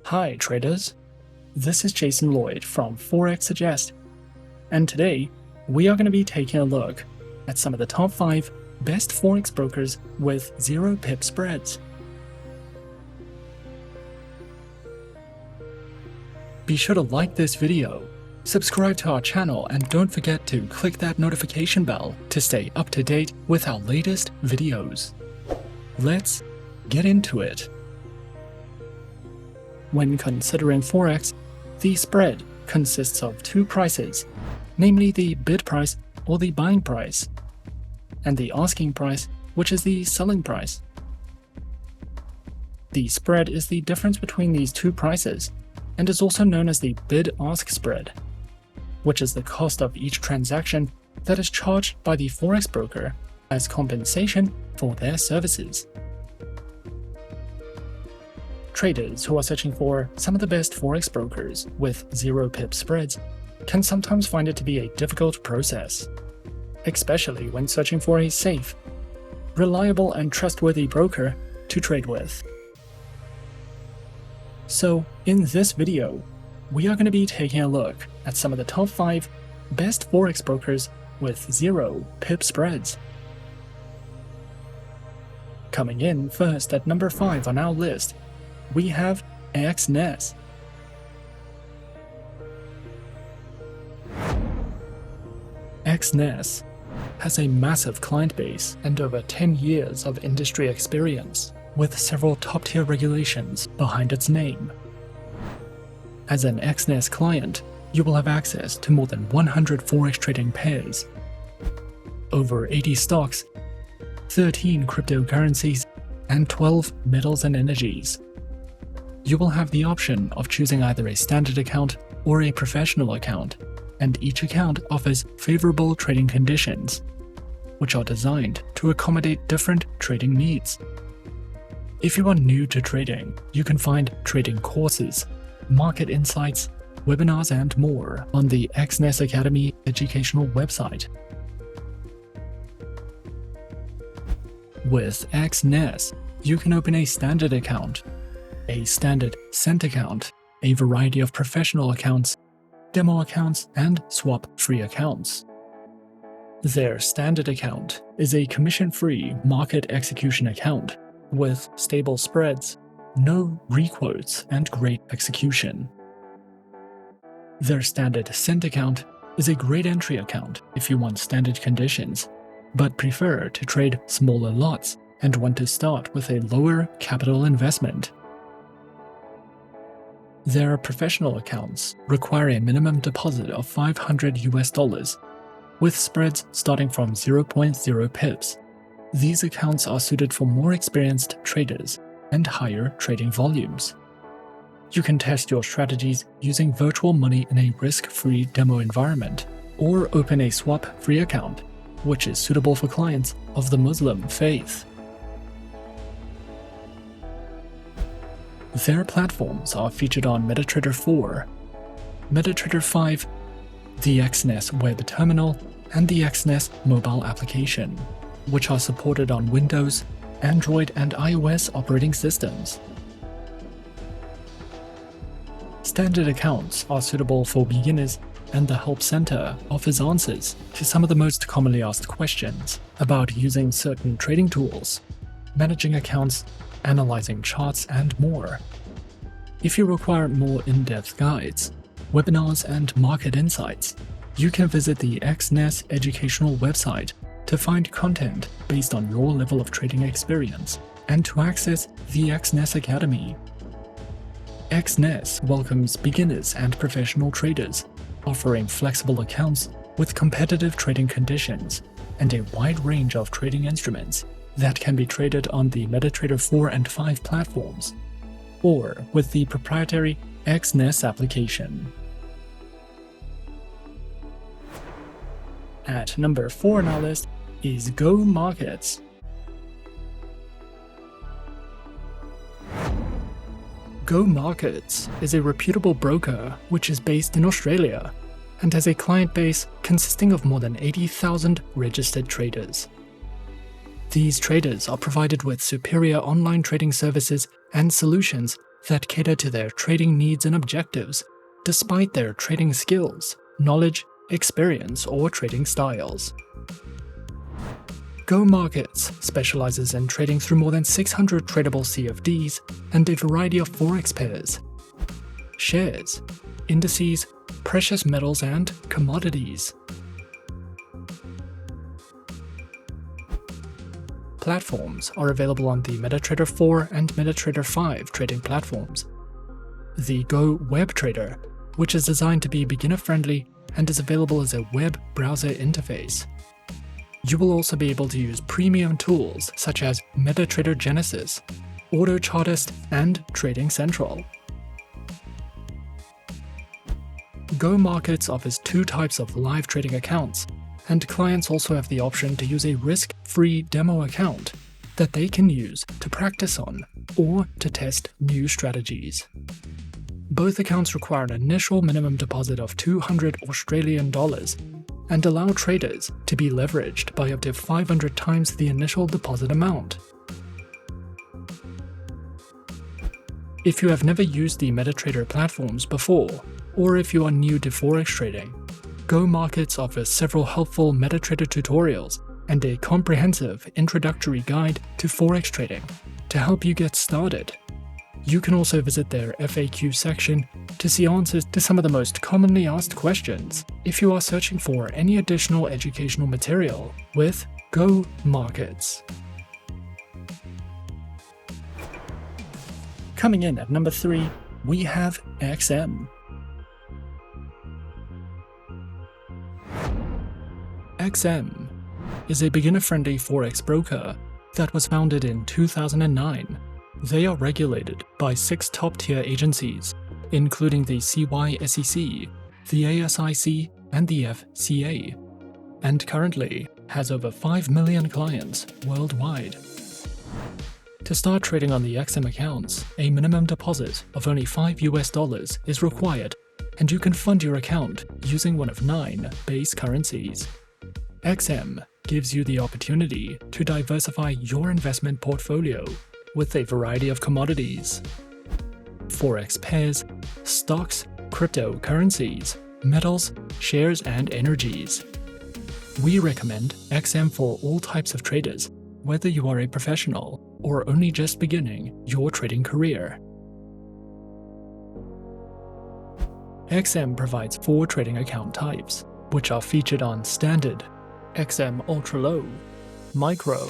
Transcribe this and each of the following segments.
Hi traders, this is Jason Lloyd from Forexsuggest, and today we are going to be taking a look at some of the top 5 best Forex brokers with zero pip spreads. Be sure to like this video, subscribe to our channel, and don't forget to click that notification bell to stay up to date with our latest videos. Let's get into it. When considering Forex, the spread consists of two prices, namely the bid price or the buying price, and the asking price, which is the selling price. The spread is the difference between these two prices and is also known as the bid-ask spread, which is the cost of each transaction that is charged by the Forex broker as compensation for their services. Traders who are searching for some of the best Forex brokers with zero pip spreads can sometimes find it to be a difficult process, especially when searching for a safe, reliable, and trustworthy broker to trade with. So, in this video, we are going to be taking a look at some of the top 5 best Forex brokers with zero pip spreads. Coming in first at number 5 on our list, we have Exness. Exness has a massive client base and over 10 years of industry experience, with several top-tier regulations behind its name. As an Exness client, you will have access to more than 100 Forex trading pairs, over 80 stocks, 13 cryptocurrencies, and 12 metals and energies. You will have the option of choosing either a standard account or a professional account, and each account offers favorable trading conditions, which are designed to accommodate different trading needs. If you are new to trading, you can find trading courses, market insights, webinars, and more on the Exness Academy educational website. With Exness, you can open a standard account, a standard cent account, a variety of professional accounts, demo accounts, and swap-free accounts. Their standard account is a commission-free market execution account with stable spreads, no requotes, and great execution. Their standard cent account is a great entry account if you want standard conditions, but prefer to trade smaller lots and want to start with a lower capital investment. Their professional accounts require a minimum deposit of $500 with spreads starting from 0.0 pips. These accounts are suited for more experienced traders and higher trading volumes. You can test your strategies using virtual money in a risk-free demo environment, or open a swap-free account, which is suitable for clients of the Muslim faith. Their platforms are featured on MetaTrader 4, MetaTrader 5, the Exness web terminal, and the Exness mobile application, which are supported on Windows, Android, and iOS operating systems. Standard accounts are suitable for beginners, and the Help Center offers answers to some of the most commonly asked questions about using certain trading tools, managing accounts, analyzing charts, and more. If you require more in-depth guides, webinars, and market insights, you can visit the Exness educational website to find content based on your level of trading experience and to access the Exness Academy. Exness welcomes beginners and professional traders, offering flexible accounts with competitive trading conditions and a wide range of trading instruments that can be traded on the MetaTrader 4 and 5 platforms, or with the proprietary Exness application. At number 4 on our list is Go Markets. Go Markets is a reputable broker which is based in Australia and has a client base consisting of more than 80,000 registered traders. These traders are provided with superior online trading services and solutions that cater to their trading needs and objectives, despite their trading skills, knowledge, experience, or trading styles. Go Markets specializes in trading through more than 600 tradable CFDs and a variety of Forex pairs, shares, indices, precious metals and commodities. Platforms are available on the MetaTrader 4 and MetaTrader 5 trading platforms. The Go Web Trader, which is designed to be beginner-friendly and is available as a web browser interface. You will also be able to use premium tools such as MetaTrader Genisis, AutoChartis, and Trading Central. Go Markets offers two types of live trading accounts, and clients also have the option to use a risk-free demo account that they can use to practice on or to test new strategies. Both accounts require an initial minimum deposit of $200 Australian and allow traders to be leveraged by up to 500 times the initial deposit amount. If you have never used the MetaTrader platforms before, or if you are new to Forex trading, Go Markets offers several helpful MetaTrader tutorials and a comprehensive introductory guide to Forex trading to help you get started. You can also visit their FAQ section to see answers to some of the most commonly asked questions if you are searching for any additional educational material with Go Markets. Coming in at number 3, we have XM. XM is a beginner-friendly Forex broker that was founded in 2009. They are regulated by 6 top-tier agencies, including the CYSEC, the ASIC, and the FCA, and currently has over 5 million clients worldwide. To start trading on the XM accounts, a minimum deposit of only $5 is required, and you can fund your account using one of 9 base currencies. XM gives you the opportunity to diversify your investment portfolio with a variety of commodities, Forex pairs, stocks, cryptocurrencies, metals, shares, and energies. We recommend XM for all types of traders, whether you are a professional or only just beginning your trading career. XM provides 4 trading account types, which are featured on Standard, XM Ultra Low, Micro,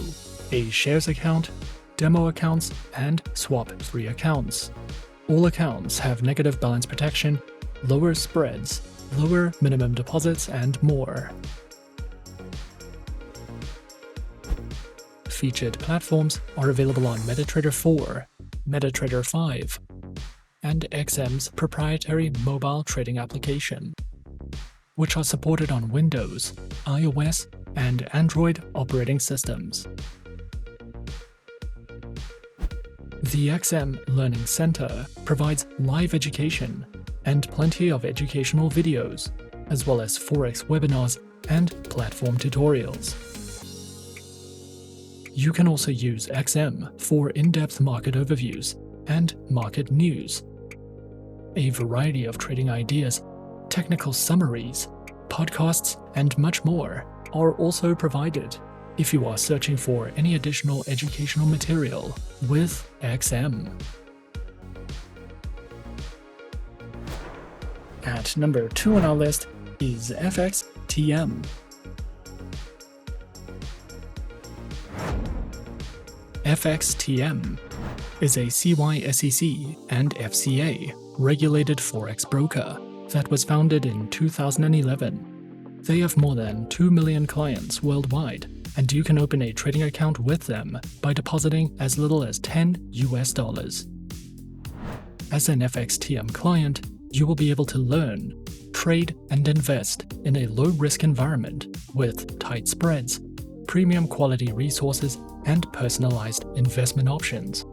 a shares account, demo accounts, and swap-free accounts. All accounts have negative balance protection, lower spreads, lower minimum deposits, and more. Featured platforms are available on MetaTrader 4, MetaTrader 5, and XM's proprietary mobile trading application, which are supported on Windows, iOS, and Android operating systems. The XM Learning Center provides live education and plenty of educational videos, as well as Forex webinars and platform tutorials. You can also use XM for in-depth market overviews and market news. A variety of trading ideas, technical summaries, podcasts, and much more are also provided if you are searching for any additional educational material with XM. At number 2 on our list is FXTM. FXTM is a CYSEC and FCA regulated Forex broker that was founded in 2011. They have more than 2 million clients worldwide, and you can open a trading account with them by depositing as little as $10. As an FXTM client, you will be able to learn, trade, and invest in a low-risk environment with tight spreads, premium quality resources, and personalized investment options.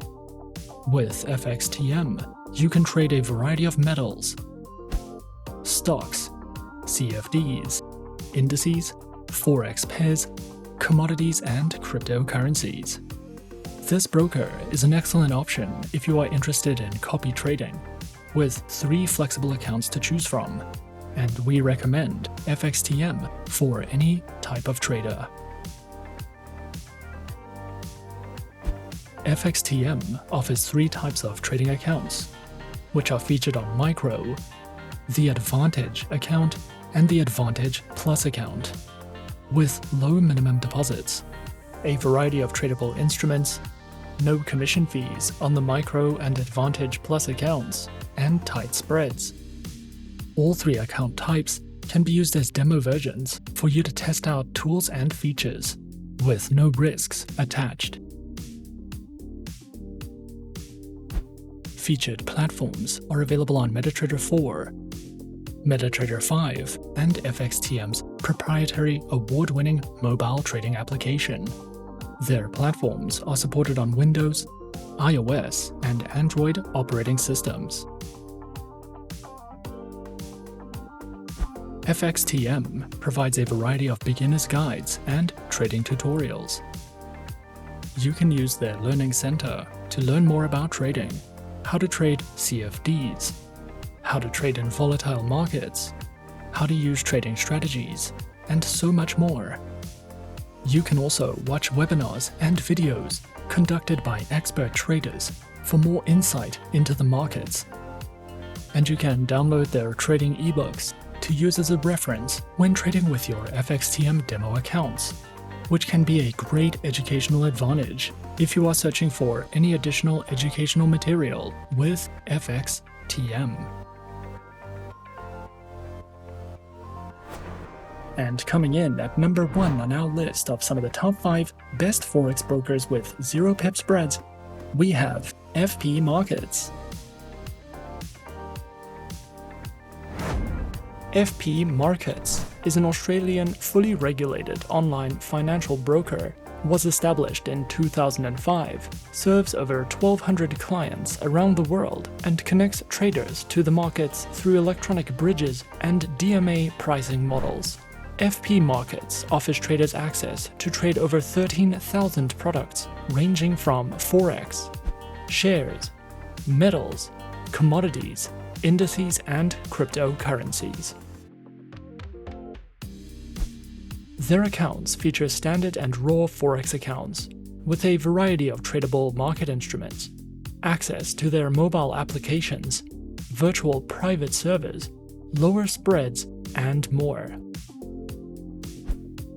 With FXTM, you can trade a variety of metals, stocks, CFDs, indices, Forex pairs, commodities, and cryptocurrencies. This broker is an excellent option if you are interested in copy trading, with 3 flexible accounts to choose from, and we recommend FXTM for any type of trader. FXTM offers 3 types of trading accounts, which are featured on Micro, the Advantage account, and the Advantage Plus account, with low minimum deposits, a variety of tradable instruments, no commission fees on the Micro and Advantage Plus accounts, and tight spreads. All 3 account types can be used as demo versions for you to test out tools and features, with no risks attached. Featured platforms are available on MetaTrader 4, MetaTrader 5, and FXTM's proprietary award-winning mobile trading application. Their platforms are supported on Windows, iOS, and Android operating systems. FXTM provides a variety of beginner's guides and trading tutorials. You can use their Learning Center to learn more about trading, how to trade CFDs, how to trade in volatile markets, how to use trading strategies, and so much more. You can also watch webinars and videos conducted by expert traders for more insight into the markets. And you can download their trading ebooks to use as a reference when trading with your FXTM demo accounts, which can be a great educational advantage if you are searching for any additional educational material with FXTM. And coming in at number 1 on our list of some of the top 5 best Forex brokers with 0 pips spreads, we have FP Markets. FP Markets is an Australian fully regulated online financial broker, was established in 2005, serves over 1,200 clients around the world, and connects traders to the markets through electronic bridges and DMA pricing models. FP Markets offers traders access to trade over 13,000 products ranging from Forex, shares, metals, commodities, indices, and cryptocurrencies. Their accounts feature standard and raw Forex accounts, with a variety of tradable market instruments, access to their mobile applications, virtual private servers, lower spreads, and more.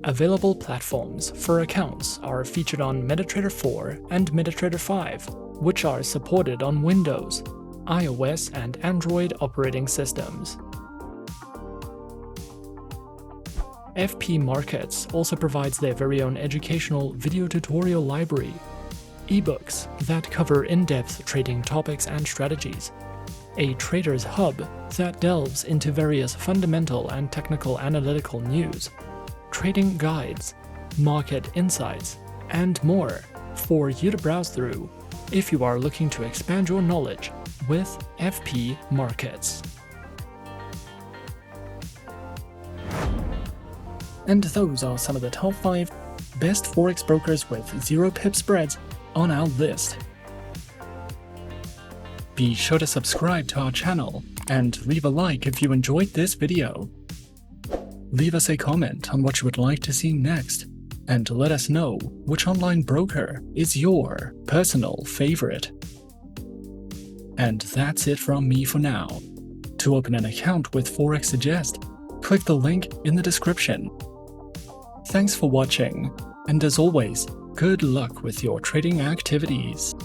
Available platforms for accounts are featured on MetaTrader 4 and MetaTrader 5, which are supported on Windows, iOS, and Android operating systems. FP Markets also provides their very own educational video tutorial library, ebooks that cover in-depth trading topics and strategies, a trader's hub that delves into various fundamental and technical analytical news, trading guides, market insights, and more for you to browse through if you are looking to expand your knowledge with FP Markets. And those are some of the top 5 best Forex brokers with 0 pip spreads on our list. Be sure to subscribe to our channel and leave a like if you enjoyed this video. Leave us a comment on what you would like to see next, and let us know which online broker is your personal favorite. And that's it from me for now. To open an account with Forexsuggest, click the link in the description. Thanks for watching, and as always, good luck with your trading activities.